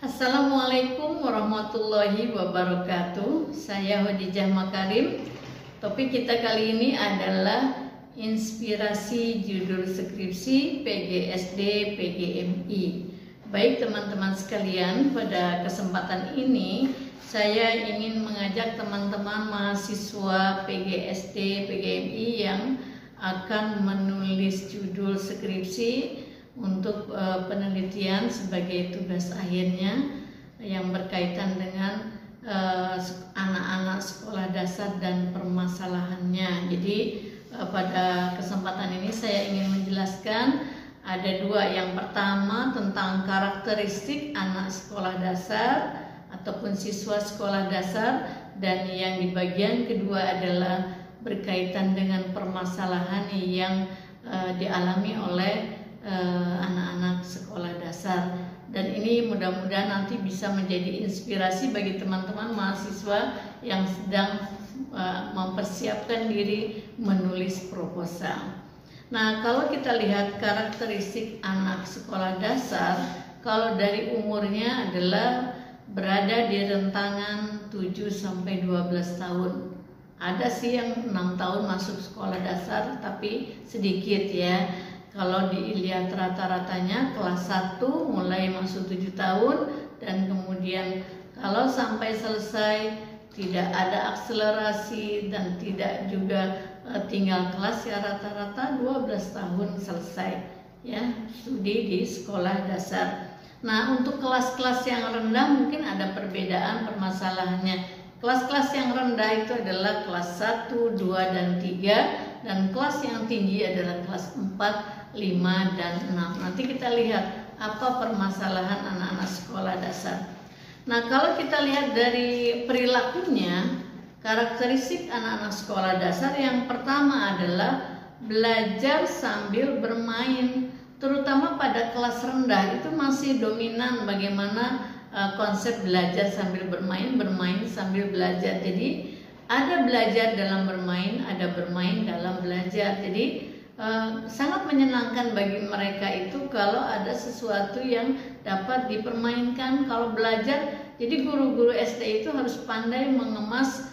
Assalamualaikum warahmatullahi wabarakatuh. Saya Khadijah Makarim. Topik kita kali ini adalah inspirasi judul skripsi PGSD PGMI. Baik teman-teman sekalian, pada kesempatan ini saya ingin mengajak teman-teman mahasiswa PGSD PGMI yang akan menulis judul skripsi untuk penelitian sebagai tugas akhirnya yang berkaitan dengan anak-anak sekolah dasar dan permasalahannya. Jadi pada kesempatan ini saya ingin menjelaskan ada dua. Yang pertama tentang karakteristik anak sekolah dasar ataupun siswa sekolah dasar, dan yang di bagian kedua adalah berkaitan dengan permasalahan yang dialami oleh anak-anak sekolah dasar. Dan ini mudah-mudahan nanti bisa menjadi inspirasi bagi teman-teman mahasiswa yang sedang mempersiapkan diri menulis proposal. Nah, kalau kita lihat karakteristik anak sekolah dasar, kalau dari umurnya adalah berada di rentangan 7 sampai 12 tahun. Ada sih yang 6 tahun masuk sekolah dasar, tapi sedikit ya. Kalau dilihat rata-ratanya kelas 1 mulai masuk 7 tahun, dan kemudian kalau sampai selesai tidak ada akselerasi dan tidak juga tinggal kelas, ya rata-rata 12 tahun selesai ya studi di sekolah dasar. Nah, untuk kelas-kelas yang rendah mungkin ada perbedaan permasalahannya. Kelas-kelas yang rendah itu adalah kelas 1, 2, dan 3, dan kelas yang tinggi adalah kelas 4, 5, dan 6. Nanti kita lihat apa permasalahan anak-anak sekolah dasar. Nah, kalau kita lihat dari perilakunya, karakteristik anak-anak sekolah dasar yang pertama adalah belajar sambil bermain. Terutama pada kelas rendah itu masih dominan bagaimana konsep belajar sambil bermain, bermain sambil belajar. Jadi ada belajar dalam bermain, ada bermain dalam belajar. Jadi sangat menyenangkan bagi mereka itu kalau ada sesuatu yang dapat dipermainkan. Kalau belajar, jadi guru-guru SD itu harus pandai mengemas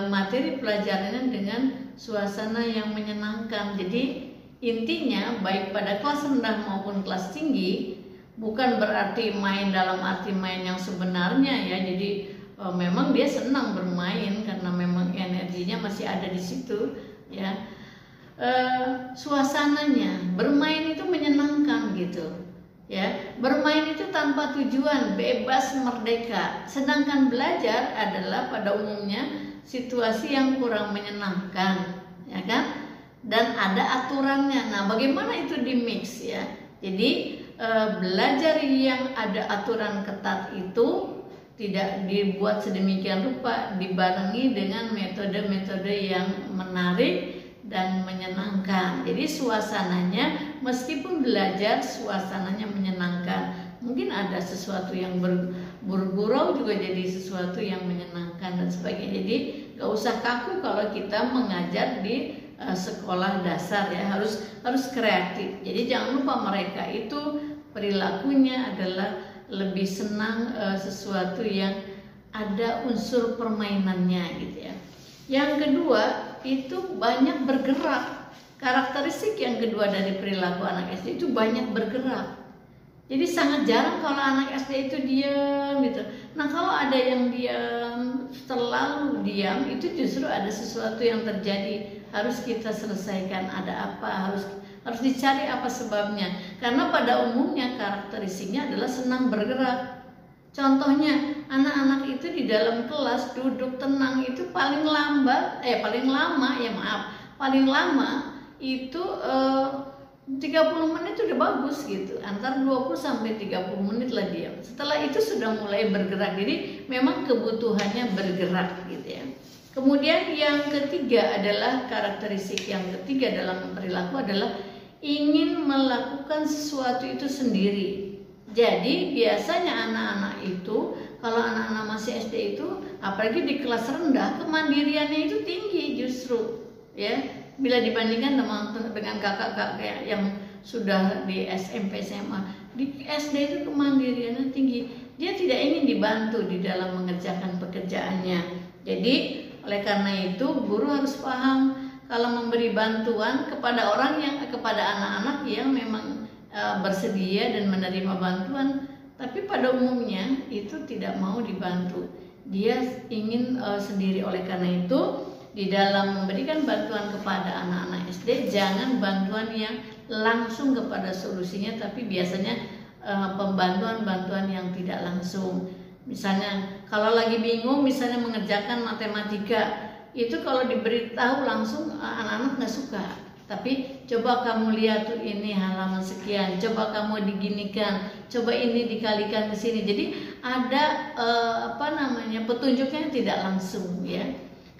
materi pelajarannya dengan suasana yang menyenangkan. Jadi intinya baik pada kelas rendah maupun kelas tinggi, bukan berarti main dalam arti main yang sebenarnya ya. Jadi memang dia senang bermain karena memang energinya masih ada di situ ya. Suasananya bermain itu menyenangkan gitu ya. Bermain itu tanpa tujuan, bebas, merdeka. Sedangkan belajar adalah pada umumnya situasi yang kurang menyenangkan ya kan, dan ada aturannya. Nah, bagaimana itu di mix ya. Jadi belajar yang ada aturan ketat itu tidak dibuat sedemikian rupa, dibarengi dengan metode-metode yang menarik dan menyenangkan. Jadi suasananya, meskipun belajar suasananya menyenangkan. Mungkin ada sesuatu yang bergurau juga jadi sesuatu yang menyenangkan dan sebagainya. Jadi gak usah kaku kalau kita mengajar di sekolah dasar ya, harus kreatif. Jadi jangan lupa mereka itu perilakunya adalah lebih senang sesuatu yang ada unsur permainannya gitu ya. Yang kedua itu banyak bergerak. Karakteristik yang kedua dari perilaku anak SD itu banyak bergerak. Jadi sangat jarang kalau anak SD itu diam gitu. Nah, kalau ada yang diam, terlalu diam, itu justru ada sesuatu yang terjadi. Harus kita selesaikan, ada apa, harus dicari apa sebabnya. Karena pada umumnya karakteristiknya adalah senang bergerak. Contohnya, anak-anak itu di dalam kelas duduk tenang itu paling lama itu 30 menit udah bagus gitu. Antara 20 sampai 30 menit lah diam. Setelah itu sudah mulai bergerak. Jadi memang kebutuhannya bergerak gitu ya. Kemudian yang ketiga adalah karakteristik yang ketiga dalam perilaku adalah ingin melakukan sesuatu itu sendiri. Jadi biasanya anak-anak itu, kalau anak-anak masih SD itu, apalagi di kelas rendah, kemandiriannya itu tinggi justru ya, bila dibandingkan dengan kakak-kakak yang sudah di SMP SMA. Di SD itu kemandiriannya tinggi. Dia tidak ingin dibantu di dalam mengerjakan pekerjaannya. Jadi oleh karena itu guru harus paham kalau memberi bantuan kepada kepada anak-anak yang memang bersedia dan menerima bantuan, tapi pada umumnya itu tidak mau dibantu. Dia ingin sendiri. Oleh karena itu di dalam memberikan bantuan kepada anak-anak SD, jangan bantuan yang langsung kepada solusinya, tapi biasanya pembantuan-bantuan yang tidak langsung. Misalnya kalau lagi bingung, misalnya mengerjakan matematika, itu kalau diberitahu langsung anak-anak nggak suka. Tapi coba kamu lihat tuh, ini halaman sekian, coba kamu diginikan, coba ini dikalikan ke sini. Jadi ada petunjuknya tidak langsung ya.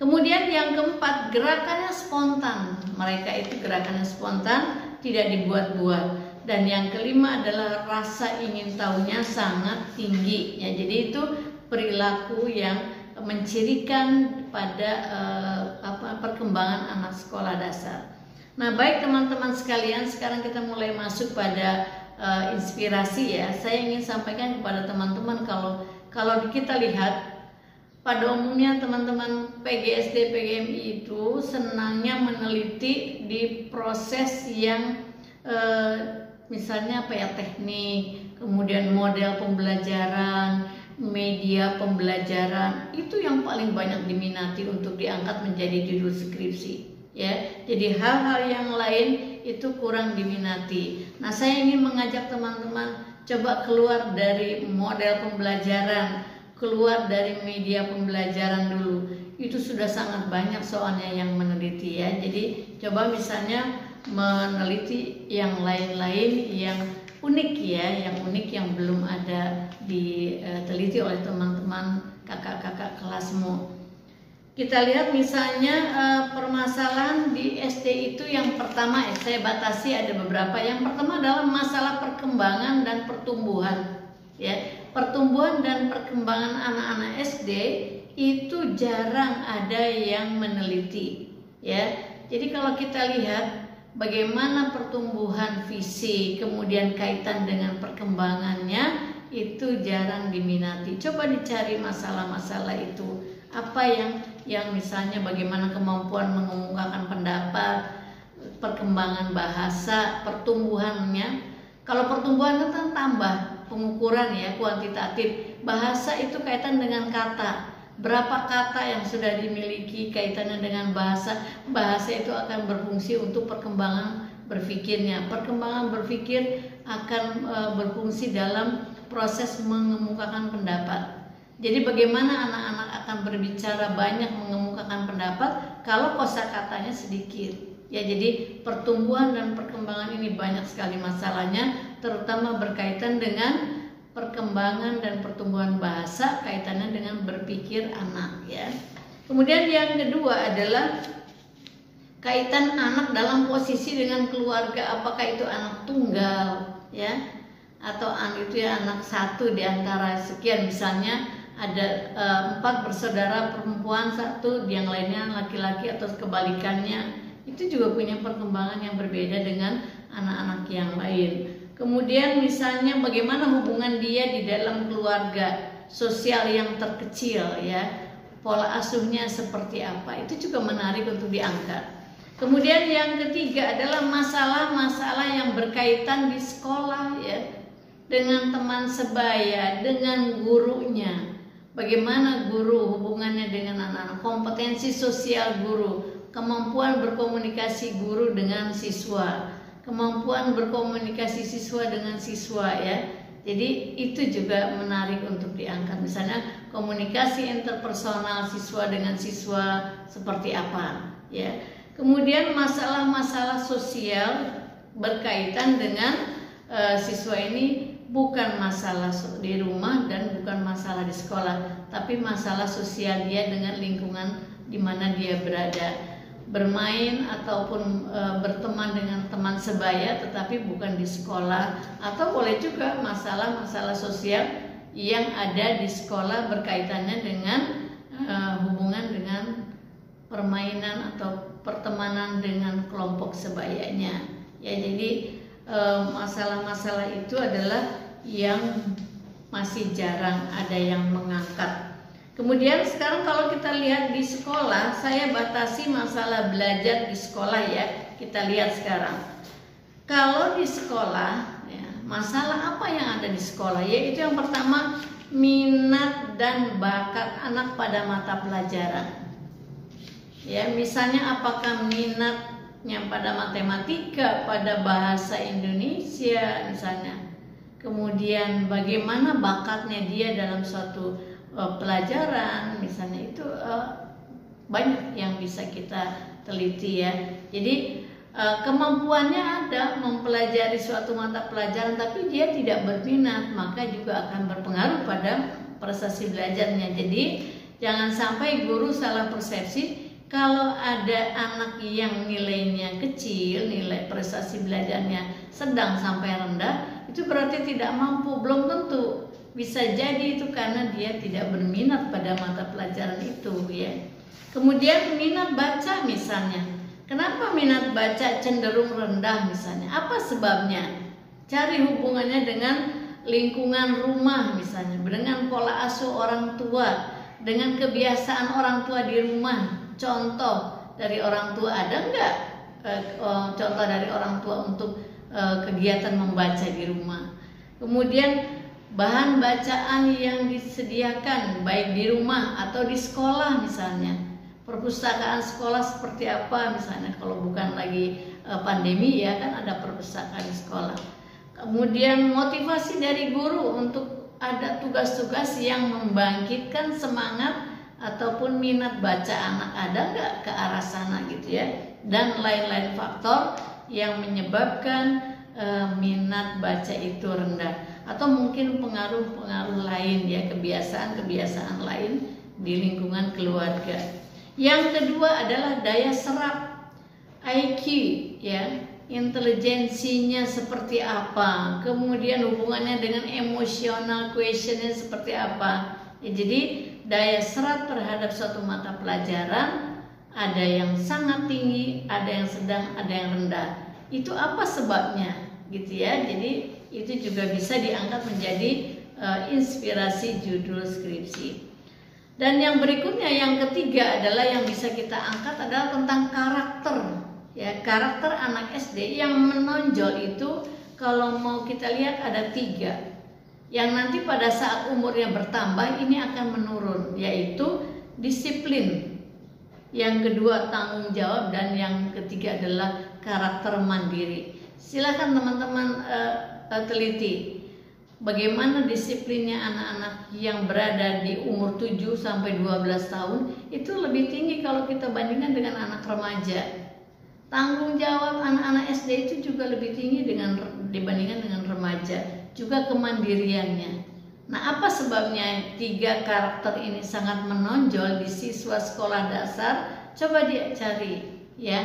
Kemudian yang keempat, gerakannya spontan. Mereka itu gerakannya spontan, tidak dibuat-buat. Dan yang kelima adalah rasa ingin tahunya sangat tinggi ya. Jadi itu perilaku yang mencirikan pada perkembangan anak sekolah dasar. Nah, baik teman-teman sekalian, sekarang kita mulai masuk pada inspirasi ya. Saya ingin sampaikan kepada teman-teman kalau kita lihat pada umumnya teman-teman PGSD PGMI itu senangnya meneliti di proses yang misalnya teknik, kemudian model pembelajaran, media pembelajaran, itu yang paling banyak diminati untuk diangkat menjadi judul skripsi ya. Jadi hal-hal yang lain itu kurang diminati. Nah, saya ingin mengajak teman-teman coba keluar dari model pembelajaran, keluar dari media pembelajaran dulu. Itu sudah sangat banyak soalnya yang meneliti ya. Jadi coba misalnya meneliti yang lain-lain yang unik ya, yang unik yang belum ada diteliti oleh teman-teman kakak-kakak kelasmu. Kita lihat misalnya permasalahan di SD itu yang pertama, saya batasi ada beberapa. Yang pertama adalah masalah perkembangan dan pertumbuhan ya. Pertumbuhan dan perkembangan anak-anak SD itu jarang ada yang meneliti ya. Jadi kalau kita lihat bagaimana pertumbuhan fisik, kemudian kaitan dengan perkembangannya, itu jarang diminati. Coba dicari masalah-masalah itu. Apa yang misalnya bagaimana kemampuan mengemukakan pendapat, perkembangan bahasa, pertumbuhannya. Kalau pertumbuhan itu kan tambah pengukuran ya, kuantitatif. Bahasa itu kaitan dengan kata. Berapa kata yang sudah dimiliki kaitannya dengan bahasa. Bahasa itu akan berfungsi untuk perkembangan berpikirnya. Perkembangan berpikir akan berfungsi dalam proses mengemukakan pendapat. Jadi bagaimana anak-anak akan berbicara banyak mengemukakan pendapat kalau kosakatanya sedikit. Ya, jadi pertumbuhan dan perkembangan ini banyak sekali masalahnya, terutama berkaitan dengan perkembangan dan pertumbuhan bahasa, kaitannya dengan berpikir anak ya. Kemudian yang kedua adalah kaitan anak dalam posisi dengan keluarga, apakah itu anak tunggal ya, atau anak satu di antara sekian, misalnya ada 4 bersaudara perempuan, 1 yang lainnya laki-laki atau kebalikannya. Itu juga punya perkembangan yang berbeda dengan anak-anak yang lain. Kemudian misalnya bagaimana hubungan dia di dalam keluarga sosial yang terkecil ya, pola asuhnya seperti apa, itu juga menarik untuk diangkat. Kemudian yang ketiga adalah masalah-masalah yang berkaitan di sekolah ya, dengan teman sebaya, dengan gurunya. Bagaimana guru hubungannya dengan anak-anak, kompetensi sosial guru, kemampuan berkomunikasi guru dengan siswa, kemampuan berkomunikasi siswa dengan siswa ya. Jadi itu juga menarik untuk diangkat. Misalnya komunikasi interpersonal siswa dengan siswa seperti apa ya. Kemudian masalah-masalah sosial berkaitan dengan siswa ini bukan masalah di rumah dan bukan masalah di sekolah, tapi masalah sosial dia dengan lingkungan di mana dia berada. Bermain ataupun berteman dengan teman sebaya tetapi bukan di sekolah, atau boleh juga masalah-masalah sosial yang ada di sekolah berkaitannya dengan hubungan dengan permainan atau pertemanan dengan kelompok sebayanya ya. Jadi masalah-masalah itu adalah yang masih jarang ada yang mengangkat. Kemudian sekarang kalau kita lihat di sekolah, saya batasi masalah belajar di sekolah ya. Kita lihat sekarang. Kalau di sekolah, ya, masalah apa yang ada di sekolah? Yaitu yang pertama, minat dan bakat anak pada mata pelajaran. Ya, misalnya apakah minatnya pada matematika, pada bahasa Indonesia misalnya. Kemudian bagaimana bakatnya dia dalam suatu pelajaran misalnya, itu banyak yang bisa kita teliti ya. Jadi kemampuannya ada mempelajari suatu mata pelajaran tapi dia tidak berminat, maka juga akan berpengaruh pada prestasi belajarnya. Jadi jangan sampai guru salah persepsi kalau ada anak yang nilainya kecil, nilai prestasi belajarnya sedang sampai rendah, itu berarti tidak mampu. Belum tentu. Bisa jadi itu karena dia tidak berminat pada mata pelajaran itu ya. Kemudian minat baca misalnya. Kenapa minat baca cenderung rendah misalnya? Apa sebabnya? Cari hubungannya dengan lingkungan rumah misalnya, dengan pola asuh orang tua, dengan kebiasaan orang tua di rumah. Contoh dari orang tua ada enggak? Contoh dari orang tua untuk kegiatan membaca di rumah. Kemudian bahan bacaan yang disediakan baik di rumah atau di sekolah misalnya, perpustakaan sekolah seperti apa misalnya, kalau bukan lagi pandemi ya kan ada perpustakaan di sekolah. Kemudian motivasi dari guru untuk ada tugas-tugas yang membangkitkan semangat ataupun minat baca anak, ada nggak ke arah sana gitu ya, dan lain-lain faktor yang menyebabkan minat baca itu rendah. Atau mungkin pengaruh-pengaruh lain ya, kebiasaan-kebiasaan lain di lingkungan keluarga. Yang kedua adalah daya serap, IQ ya, intelijensinya seperti apa, kemudian hubungannya dengan emosional quotientnya seperti apa ya. Jadi daya serap terhadap suatu mata pelajaran ada yang sangat tinggi, ada yang sedang, ada yang rendah. Itu apa sebabnya gitu ya. Jadi itu juga bisa diangkat menjadi inspirasi judul skripsi. Dan yang berikutnya, yang ketiga adalah yang bisa kita angkat adalah tentang karakter ya. Karakter anak SD yang menonjol itu kalau mau kita lihat ada 3 yang nanti pada saat umurnya bertambah ini akan menurun, yaitu disiplin, yang kedua tanggung jawab, dan yang ketiga adalah karakter mandiri. Silakan teman-teman teliti bagaimana disiplinnya anak-anak yang berada di umur 7 sampai 12 tahun itu lebih tinggi kalau kita bandingkan dengan anak remaja. Tanggung jawab anak-anak SD itu juga lebih tinggi dibandingkan dengan remaja, juga kemandiriannya. Nah, apa sebabnya 3 karakter ini sangat menonjol di siswa sekolah dasar? Coba dia cari ya,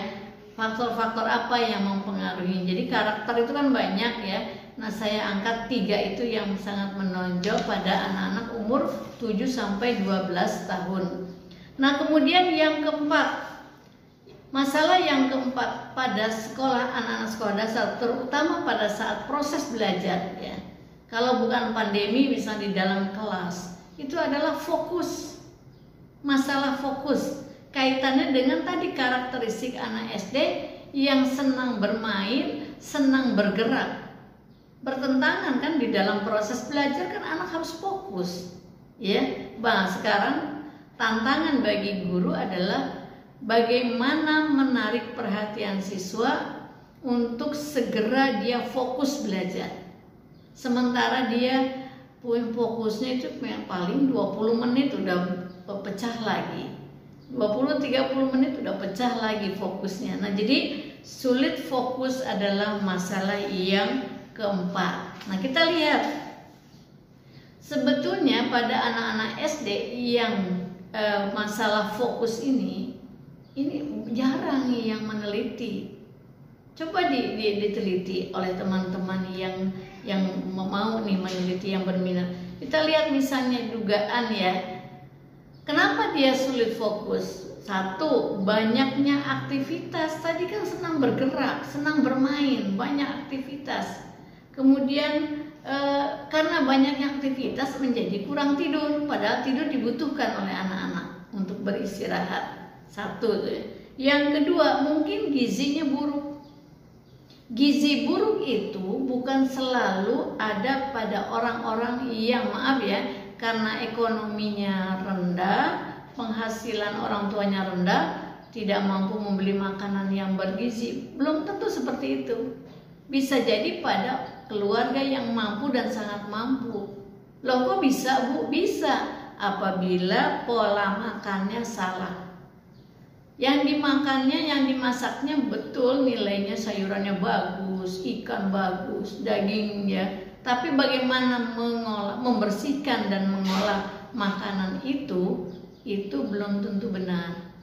faktor-faktor apa yang mempengaruhi. Jadi karakter itu kan banyak ya. Nah, saya angkat 3 itu yang sangat menonjol pada anak-anak umur 7 sampai 12 tahun. Nah, kemudian yang keempat, masalah yang keempat pada sekolah, anak-anak sekolah dasar, terutama pada saat proses belajar ya. Kalau bukan pandemi, misalnya di dalam kelas, itu adalah fokus. Masalah fokus kaitannya dengan tadi karakteristik anak SD yang senang bermain, senang bergerak. Bertentangan kan di dalam proses belajar, kan anak harus fokus ya. Sekarang tantangan bagi guru adalah bagaimana menarik perhatian siswa untuk segera dia fokus belajar, sementara dia fokusnya itu paling 20 menit udah pecah lagi, 20-30 menit udah pecah lagi fokusnya. Nah, jadi sulit fokus adalah masalah yang keempat. Nah, kita lihat sebetulnya pada anak-anak SD yang masalah fokus ini jarang yang meneliti. Coba diteliti oleh teman-teman yang mau nih meneliti, yang berminat. Kita lihat misalnya dugaan ya, Kenapa dia sulit fokus? Satu, banyaknya aktivitas. Tadi kan senang bergerak, senang bermain, banyak aktivitas. Kemudian karena banyaknya aktivitas menjadi kurang tidur, padahal tidur dibutuhkan oleh anak-anak untuk beristirahat. Satu. Yang kedua, mungkin gizinya buruk. Gizi buruk itu bukan selalu ada pada orang-orang yang, maaf ya, karena ekonominya rendah, penghasilan orang tuanya rendah, tidak mampu membeli makanan yang bergizi. Belum tentu seperti itu. Bisa jadi pada keluarga yang mampu dan sangat mampu. Loh, kok bisa, Bu? Bisa. Apabila pola makannya salah. Yang dimakannya, yang dimasaknya betul, nilainya sayurannya bagus, ikan bagus, dagingnya. Tapi bagaimana mengolah, membersihkan dan mengolah makanan itu belum tentu benar.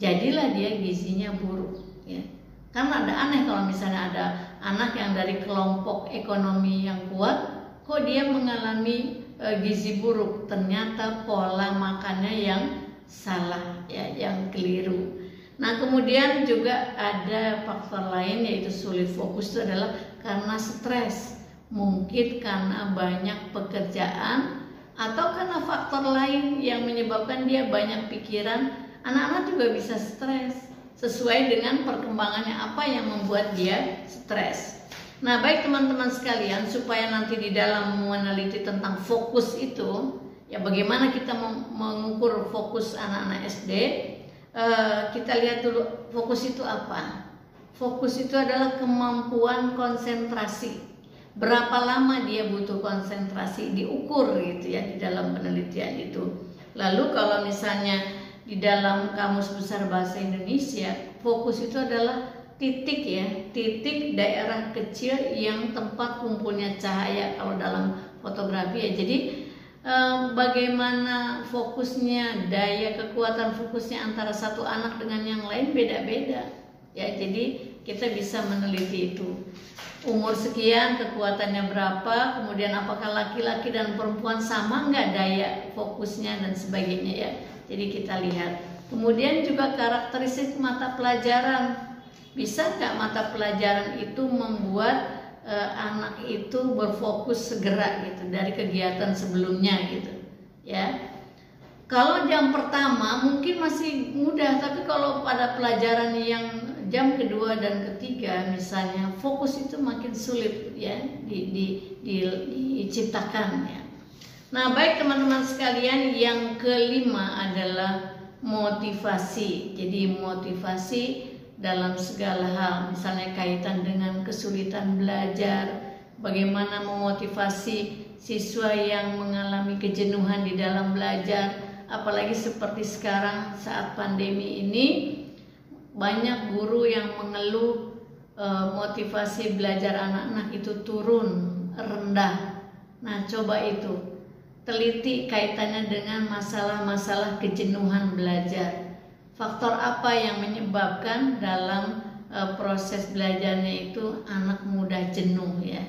Jadilah dia gizinya buruk, ya. Karena ada aneh kalau misalnya ada anak yang dari kelompok ekonomi yang kuat, kok dia mengalami gizi buruk. Ternyata pola makannya yang salah, ya, yang keliru. Nah, kemudian juga ada faktor lain, yaitu sulit fokus itu adalah karena stres. Mungkin karena banyak pekerjaan atau karena faktor lain yang menyebabkan dia banyak pikiran. Anak-anak juga bisa stres sesuai dengan perkembangannya apa yang membuat dia stres. Nah, baik teman-teman sekalian, supaya nanti di dalam meneliti tentang fokus itu, ya bagaimana kita mengukur fokus anak-anak SD, kita lihat dulu fokus itu apa. Fokus itu adalah kemampuan konsentrasi. Berapa lama dia butuh konsentrasi, diukur gitu ya di dalam penelitian itu. Lalu kalau misalnya di dalam Kamus Besar Bahasa Indonesia, fokus itu adalah titik, ya, titik daerah kecil yang tempat kumpulnya cahaya kalau dalam fotografi, ya. Jadi bagaimana fokusnya, daya kekuatan fokusnya antara satu anak dengan yang lain beda-beda, ya. Jadi kita bisa meneliti itu. Umur sekian kekuatannya berapa, kemudian apakah laki-laki dan perempuan sama nggak daya fokusnya dan sebagainya, ya. Jadi kita lihat. Kemudian juga karakteristik mata pelajaran. Bisa nggak mata pelajaran itu membuat anak itu berfokus segera gitu dari kegiatan sebelumnya gitu, ya. Kalau jam pertama mungkin masih mudah, tapi kalau pada pelajaran yang jam kedua dan ketiga misalnya, fokus itu makin sulit, ya, diciptakan, ya. Nah, baik teman-teman sekalian, yang kelima adalah motivasi. Jadi motivasi dalam segala hal, misalnya kaitan dengan kesulitan belajar, bagaimana memotivasi siswa yang mengalami kejenuhan di dalam belajar, apalagi seperti sekarang saat pandemi ini, banyak guru yang mengeluh motivasi belajar anak-anak itu turun, rendah. Nah, coba itu teliti kaitannya dengan masalah-masalah kejenuhan belajar. Faktor apa yang menyebabkan dalam proses belajarnya itu anak mudah jenuh, ya.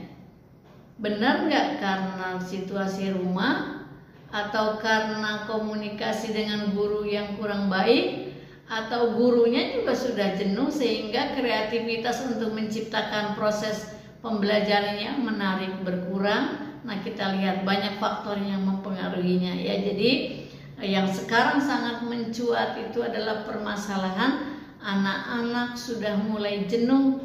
Benar nggak karena situasi rumah, atau karena komunikasi dengan guru yang kurang baik, atau gurunya juga sudah jenuh sehingga kreativitas untuk menciptakan proses pembelajaran yang menarik berkurang. Nah, kita lihat banyak faktor yang mempengaruhinya, ya. Jadi yang sekarang sangat mencuat itu adalah permasalahan anak-anak sudah mulai jenuh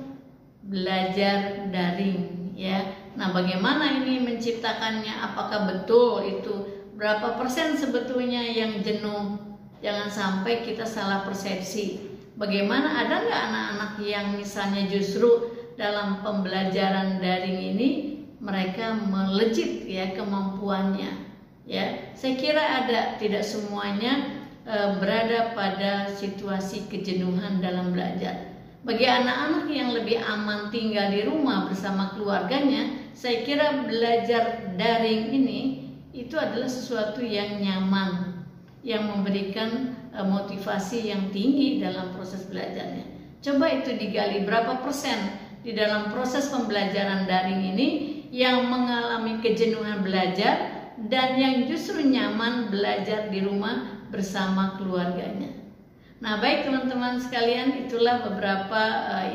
belajar daring, ya. Nah, bagaimana ini menciptakannya? Apakah betul itu? Berapa persen sebetulnya yang jenuh? Jangan sampai kita salah persepsi. Bagaimana, ada nggak anak-anak yang misalnya justru dalam pembelajaran daring ini mereka melejit, ya, kemampuannya, ya. Saya kira ada, tidak semuanya berada pada situasi kejenuhan dalam belajar. Bagi anak-anak yang lebih aman tinggal di rumah bersama keluarganya, saya kira belajar daring ini itu adalah sesuatu yang nyaman, yang memberikan motivasi yang tinggi dalam proses belajarnya. Coba itu digali, berapa persen di dalam proses pembelajaran daring ini yang mengalami kejenuhan belajar dan yang justru nyaman belajar di rumah bersama keluarganya. Nah, baik teman-teman sekalian, itulah beberapa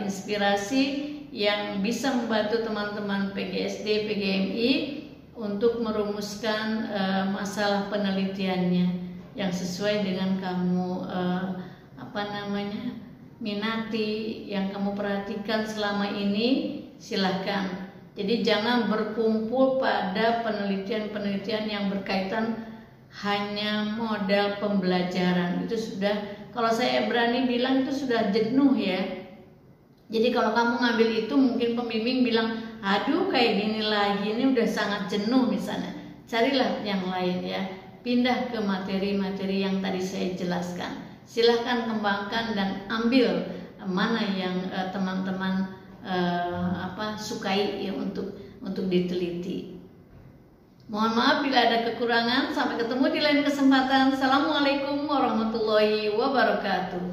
inspirasi yang bisa membantu teman-teman PGSD, PGMI untuk merumuskan masalah penelitiannya yang sesuai dengan kamu minati, yang kamu perhatikan selama ini. Silahkan. Jadi jangan berkumpul pada penelitian-penelitian yang berkaitan hanya modal pembelajaran. Itu sudah, kalau saya berani bilang, itu sudah jenuh ya. Jadi kalau kamu ngambil itu, mungkin pembimbing bilang, aduh kayak gini lagi, ini udah sangat jenuh misalnya. Carilah yang lain ya. Pindah ke materi-materi yang tadi saya jelaskan. Silahkan kembangkan dan ambil mana yang teman-teman sukai ya, untuk diteliti. Mohon maaf bila ada kekurangan. Sampai ketemu di lain kesempatan. Assalamualaikum warahmatullahi wabarakatuh.